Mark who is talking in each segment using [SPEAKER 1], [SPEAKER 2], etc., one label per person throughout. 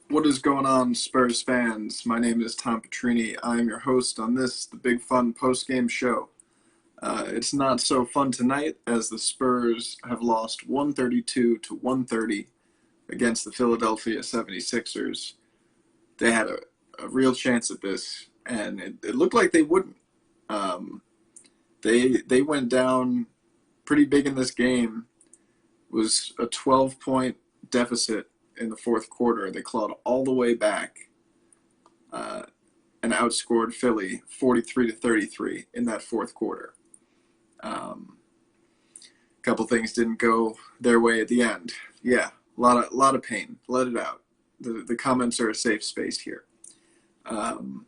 [SPEAKER 1] What is going on, Spurs fans? My name is Tom Petrini. I am your host on the Big Fun post-game show. It's not so fun tonight as the Spurs have lost 132 to 130 against the Philadelphia 76ers. They had a real chance at this, and it looked like they wouldn't. Um, they went down pretty big in this game. It was a 12-point deficit in the fourth quarter. They clawed all the way back uh, and outscored Philly 43 to 33 in that fourth quarter. A couple things didn't go their way at the end. Yeah, a lot of pain. Let it out. The comments are a safe space here. Um,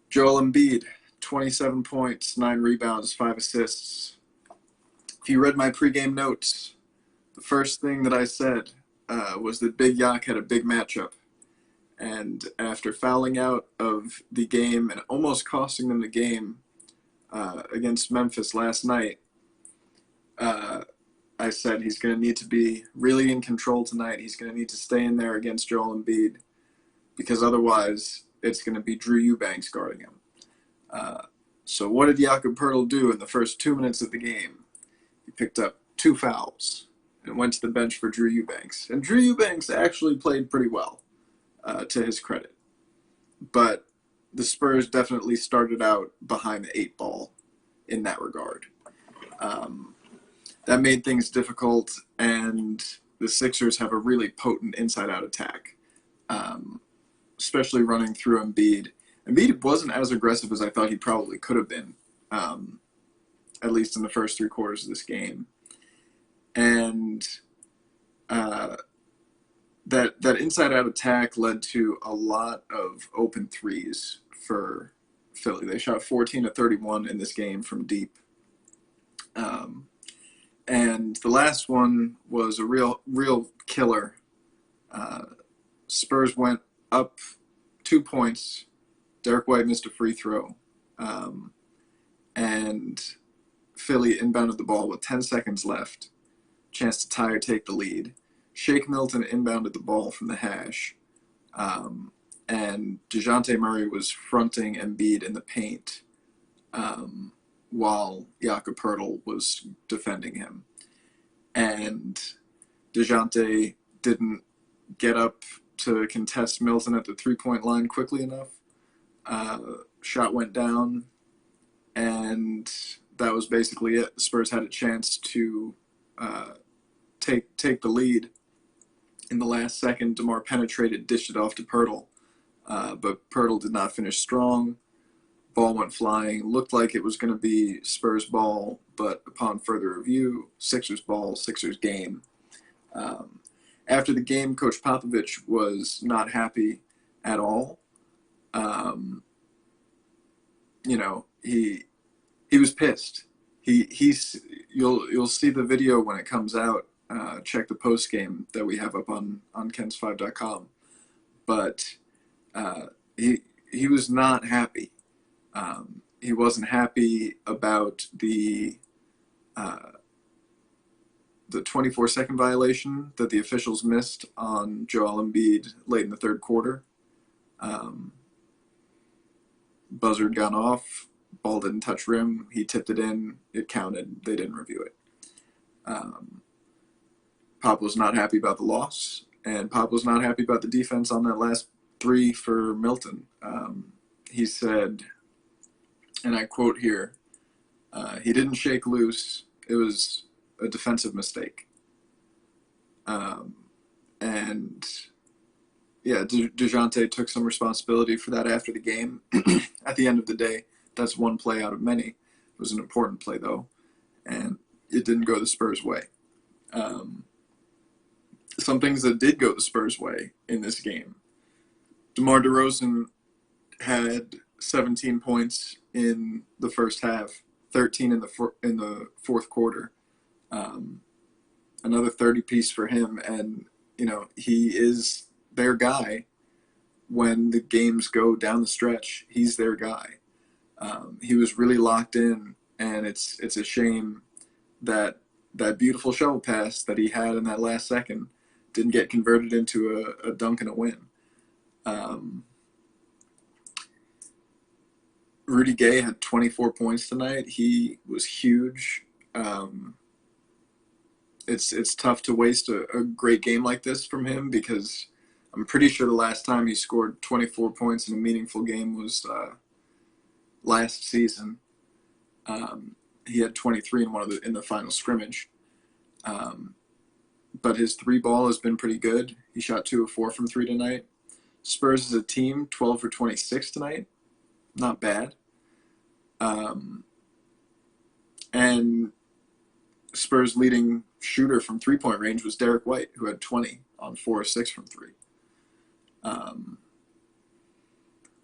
[SPEAKER 1] Joel Embiid, 27 points, 9 rebounds, 5 assists. If you read my pregame notes, the first thing that I said was that Big Yak had a big matchup. And after fouling out of the game and almost costing them the game against Memphis last night, I said he's going to need to be really in control tonight. He's going to need to stay in there against Joel Embiid because otherwise it's going to be Drew Eubanks guarding him. So what did Jakob Poeltl do in the first 2 minutes of the game? He picked up 2 fouls and went to the bench for Drew Eubanks. And Drew Eubanks actually played pretty well, to his credit. But the Spurs definitely started out behind the 8 ball in that regard. That made things difficult, and the Sixers have a really potent inside-out attack, especially running through Embiid. Embiid wasn't as aggressive as I thought he probably could have been, at least in the first 3 quarters of this game. And that inside-out attack led to a lot of open threes for Philly. They shot 14 to 31 in this game from deep. And the last one was a real killer. Spurs went up 2 points. Derek White missed a free throw. And Philly inbounded the ball with 10 seconds left. Chance to tie or take the lead. Shake Milton inbounded the ball from the hash. And DeJounte Murray was fronting Embiid in the paint while Jakob Poeltl was defending him. And DeJounte didn't get up to contest Milton at the three-point line quickly enough. Shot went down, and that was basically it. The Spurs had a chance to take the lead. In the last second, DeMar penetrated, dished it off to Poeltl, but Poeltl did not finish strong. Ball went flying. Looked like it was going to be Spurs ball, but upon further review, Sixers ball, Sixers game. After the game, Coach Popovich was not happy at all. He was pissed. You'll see the video when it comes out. Check the post game that we have up on kens5.com. But he was not happy. He wasn't happy about the 24-second violation that the officials missed on Joel Embiid late in the third quarter. Buzzer had gone off. Ball didn't touch rim. He tipped it in. It counted. They didn't review it. Pop was not happy about the loss, and Pop was not happy about the defense on that last 3 for Milton. He said, and I quote here, he didn't shake loose. It was a defensive mistake. And yeah, DeJounte took some responsibility for that after the game. At the end of the day, that's one play out of many. It was an important play, though, and it didn't go the Spurs' way. Some things that did go the Spurs' way in this game. DeMar DeRozan had 17 points in the first half, 13 in the fourth quarter. Another 30-piece for him, and he is their guy when the games go down the stretch. He's their guy. He was really locked in, and it's a shame that beautiful shovel pass that he had in that last second didn't get converted into a dunk and a win. Rudy Gay had 24 points tonight. He was huge. It's tough to waste a great game like this from him, because I'm pretty sure the last time he scored 24 points in a meaningful game was last season. He had 23 in the final scrimmage. But his three ball has been pretty good. He shot 2 of 4 from 3 tonight. Spurs as a team, 12 for 26 tonight. Not bad. And Spurs' leading shooter from three-point range was Derek White, who had 20 on 4 of 6 from 3.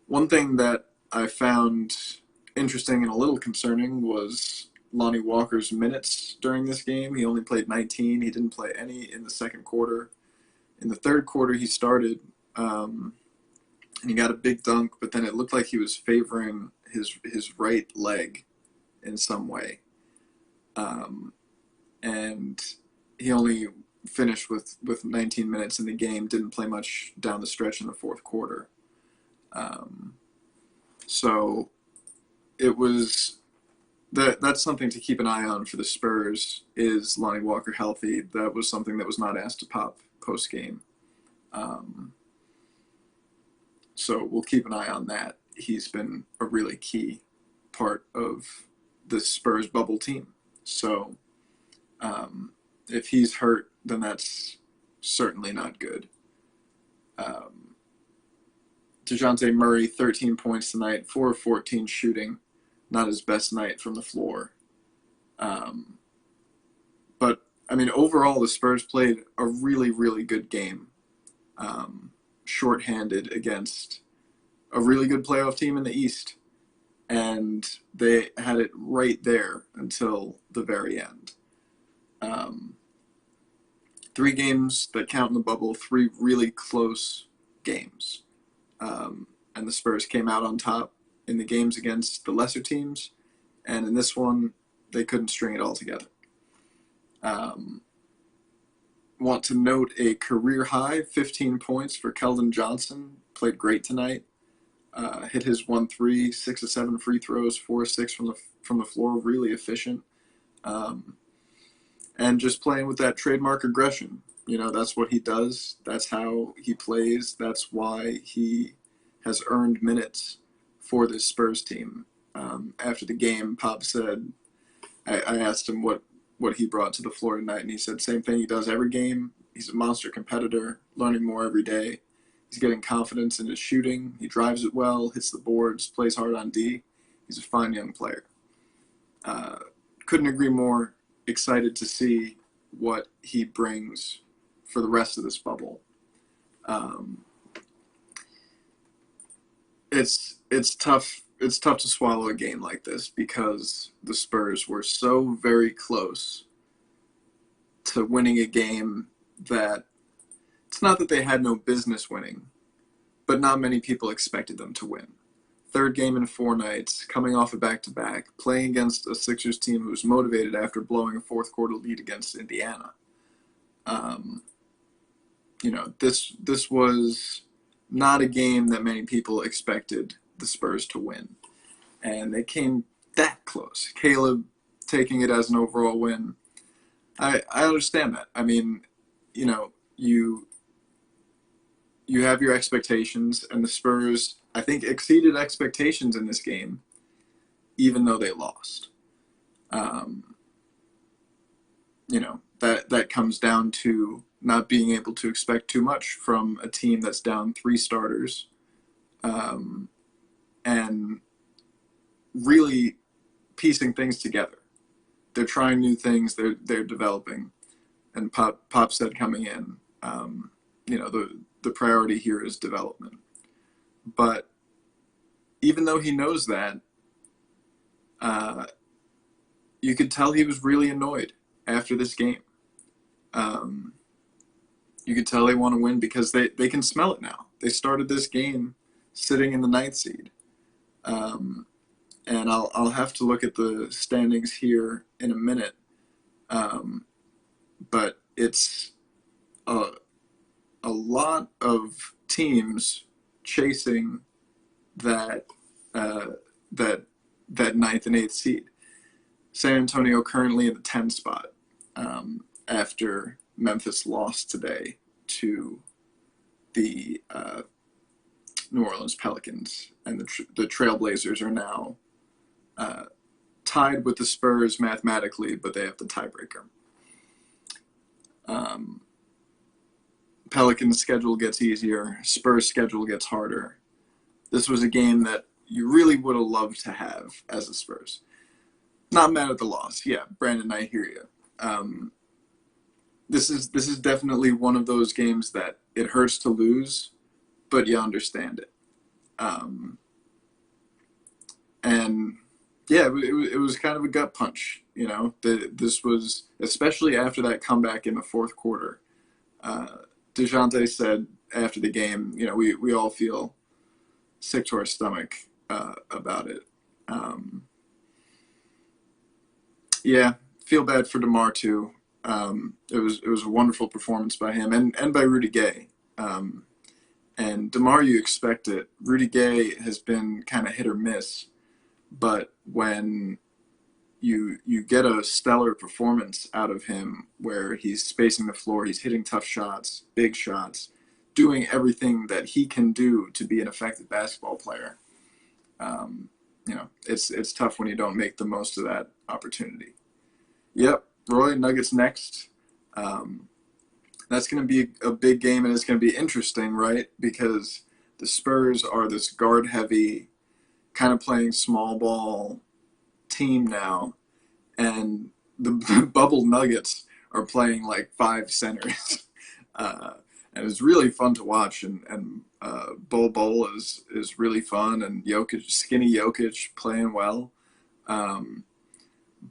[SPEAKER 1] One thing that I found interesting and a little concerning was Lonnie Walker's minutes during this game. He only played 19. He didn't play any in the second quarter. In the third quarter, he started, and he got a big dunk, but then it looked like he was favoring his right leg in some way. And he only finished with 19 minutes in the game, didn't play much down the stretch in the fourth quarter. So it was that's something to keep an eye on for the Spurs. Is Lonnie Walker healthy? That was something that was not asked to Pop post game. So we'll keep an eye on that. He's been a really key part of the Spurs bubble team. So if he's hurt, then that's certainly not good. DeJounte Murray, 13 points tonight, 4 of 14 shooting. Not his best night from the floor. But, I mean, overall, the Spurs played a really, really good game. Shorthanded against a really good playoff team in the East. And they had it right there until the very end. 3 games that count in the bubble, 3 really close games. And the Spurs came out on top in the games against the lesser teams, and in this one, they couldn't string it all together. Want to note a career high, 15 points for Keldon Johnson. Played great tonight. Hit his 1-3, 6 of 7 free throws, 4 of 6 from the floor. Really efficient. And just playing with that trademark aggression. You know, that's what he does. That's how he plays. That's why he has earned minutes for this Spurs team. After the game, Pop said, I asked him what he brought to the floor tonight, and he said same thing he does every game. He's a monster competitor, learning more every day. He's getting confidence in his shooting. He drives it well, hits the boards, plays hard on D. He's a fine young player. Couldn't agree more. Excited to see what he brings for the rest of this bubble. It's tough. It's tough to swallow a game like this because the Spurs were so very close to winning a game that it's not that they had no business winning, but not many people expected them to win. Third game in 4 nights, coming off a back-to-back, playing against a Sixers team who was motivated after blowing a fourth quarter lead against Indiana. This was not a game that many people expected the Spurs to win. And they came that close. Caleb taking it as an overall win. I understand that. I mean, you have your expectations, and the Spurs, I think, exceeded expectations in this game, even though they lost. That comes down to not being able to expect too much from a team that's down 3 starters, and really piecing things together. They're trying new things. They're developing, and Pop said coming in, the priority here is development. But even though he knows that, you could tell he was really annoyed after this game. You could tell they want to win because they can smell it now. They started this game sitting in the 9th seed. And I'll have to look at the standings here in a minute. But it's a lot of teams chasing that that ninth and eighth seed. San Antonio currently in the 10 spot after Memphis lost today to the New Orleans Pelicans, and the Trailblazers are now tied with the Spurs mathematically, but they have the tiebreaker. Pelicans' schedule gets easier. Spurs' schedule gets harder. This was a game that you really would have loved to have as a Spurs. Not mad at the loss. Yeah, Brandon, I hear you. This is definitely one of those games that it hurts to lose, but you understand it. And yeah, it was kind of a gut punch. You know, this was, especially after that comeback in the fourth quarter. DeJounte said after the game, you know, we all feel sick to our stomach about it. Yeah, feel bad for DeMar too. It was a wonderful performance by him and by Rudy Gay. And DeMar, you expect it. Rudy Gay has been kind of hit or miss, but when you get a stellar performance out of him where he's spacing the floor, he's hitting tough shots, big shots, doing everything that he can do to be an effective basketball player. You know, it's tough when you don't make the most of that opportunity. Yep, Roy, Nuggets next. That's going to be a big game, and it's going to be interesting, right? Because the Spurs are this guard-heavy, kind of playing small ball team now, and the bubble Nuggets are playing like 5 centers. And it's really fun to watch, and Bol is really fun, and skinny Jokic playing well.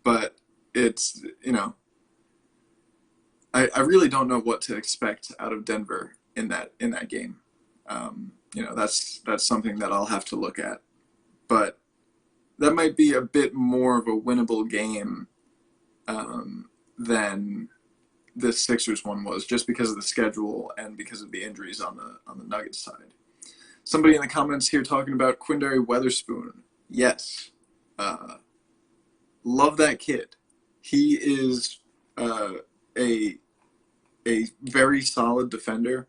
[SPEAKER 1] But it's, you know, I really don't know what to expect out of Denver in that game. You know, that's something that I'll have to look at. But that might be a bit more of a winnable game than this Sixers one was, just because of the schedule and because of the injuries on the Nuggets side. Somebody in the comments here talking about Quindary Weatherspoon. Yes. Love that kid. He is a very solid defender,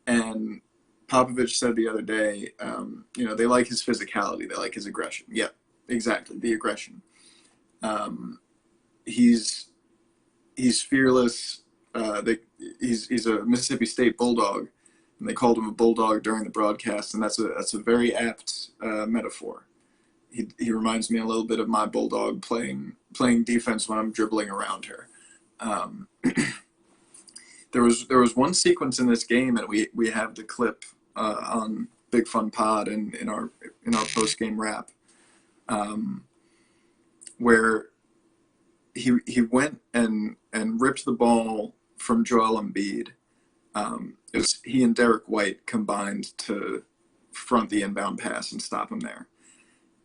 [SPEAKER 1] and Popovich said the other day, you know, they like his physicality, they like his aggression. Yeah, exactly, the aggression. He's fearless. He's a Mississippi State Bulldog, and they called him a bulldog during the broadcast, and that's a very apt metaphor. He reminds me a little bit of my bulldog playing defense when I'm dribbling around her. There was one sequence in this game, and we have the clip on Big Fun Pod and in our post game wrap, where he went and ripped the ball from Joel Embiid. It was he and Derek White combined to front the inbound pass and stop him there.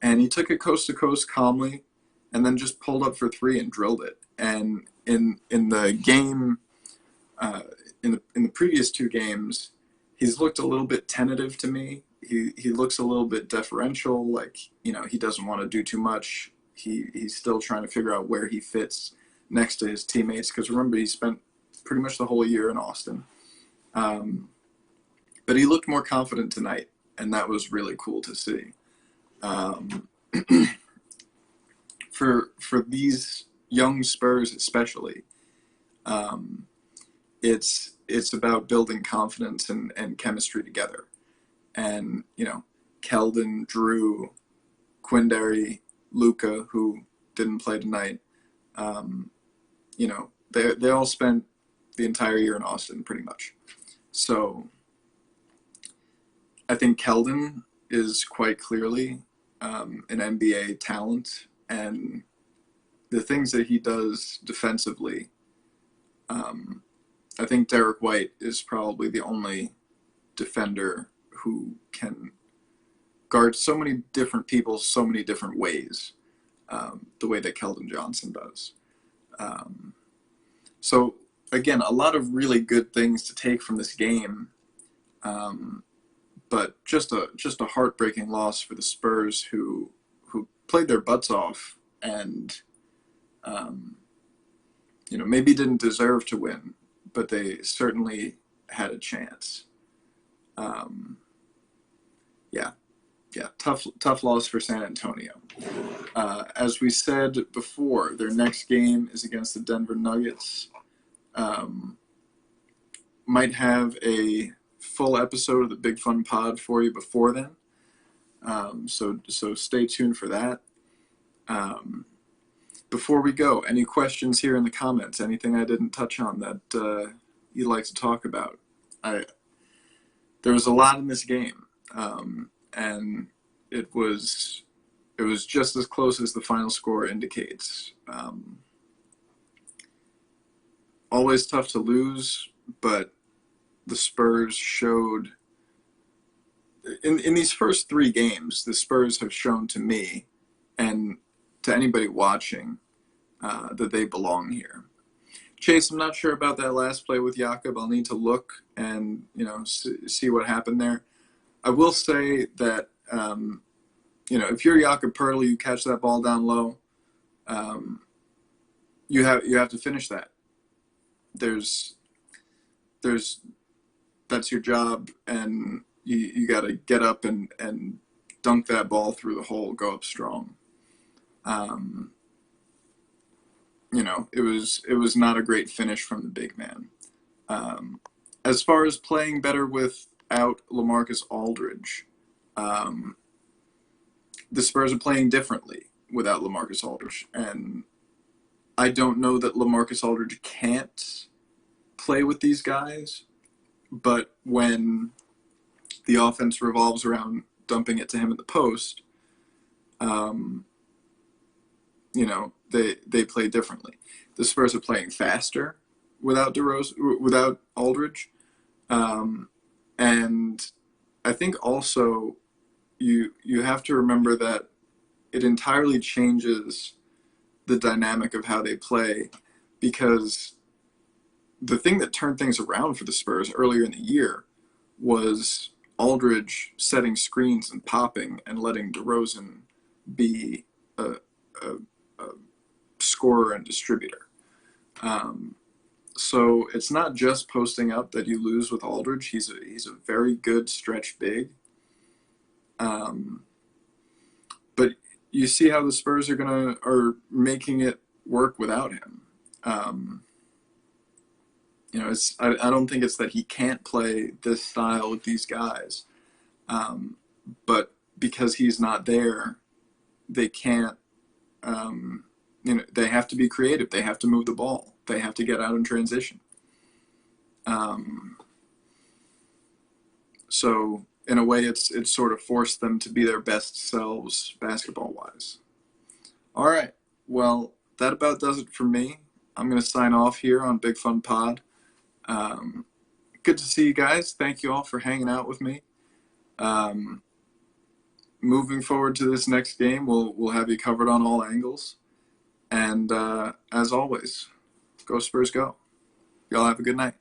[SPEAKER 1] And he took it coast to coast calmly, and then just pulled up for 3 and drilled it. And in the game, in the previous 2 games, he's looked a little bit tentative to me. He looks a little bit deferential, like, you know, he doesn't want to do too much. He's still trying to figure out where he fits next to his teammates, because remember, he spent pretty much the whole year in Austin. But he looked more confident tonight, and that was really cool to see. For these young Spurs especially, it's about building confidence and chemistry together. And, you know, Keldon, Drew, Quindary, Luka, who didn't play tonight, you know, they all spent the entire year in Austin pretty much. So I think Keldon is quite clearly an NBA talent, and the things that he does defensively, I think Derek White is probably the only defender who can guard so many different people so many different ways, the way that Keldon Johnson does. So again, a lot of really good things to take from this game, But just a heartbreaking loss for the Spurs, who played their butts off and maybe didn't deserve to win, but they certainly had a chance. Yeah, yeah, tough loss for San Antonio. As we said before, their next game is against the Denver Nuggets. Might have a full episode of the Big Fun Pod for you before then. So stay tuned for that. Before we go, any questions here in the comments? Anything I didn't touch on that you'd like to talk about? There was a lot in this game, and it was just as close as the final score indicates. Always tough to lose, but the Spurs showed in these first three games, the Spurs have shown to me and to anybody watching that they belong here. Chase, I'm not sure about that last play with Jakob. I'll need to look and see what happened there. I will say that if you're Jakob Pertl, you catch that ball down low. You have to finish that. That's your job, and you got to get up and dunk that ball through the hole, go up strong. It was not a great finish from the big man. As far as playing better without LaMarcus Aldridge, the Spurs are playing differently without LaMarcus Aldridge, and I don't know that LaMarcus Aldridge can't play with these guys, but when the offense revolves around dumping it to him in the post, they play differently. The Spurs are playing faster without Aldridge, and I think also you have to remember that it entirely changes the dynamic of how they play, because the thing that turned things around for the Spurs earlier in the year was Aldridge setting screens and popping and letting DeRozan be a scorer and distributor. So it's not just posting up that you lose with Aldridge. He's a very good stretch big. But you see how the Spurs are making it work without him. I don't think it's that he can't play this style with these guys, but because he's not there, they can't. They have to be creative. They have to move the ball. They have to get out in transition. So in a way, it's sort of forced them to be their best selves basketball-wise. All right. Well, that about does it for me. I'm going to sign off here on Big Fun Pod. Good to see you guys. Thank you all for hanging out with me. Moving forward to this next game, we'll have you covered on all angles. And as always, go Spurs go. Y'all have a good night.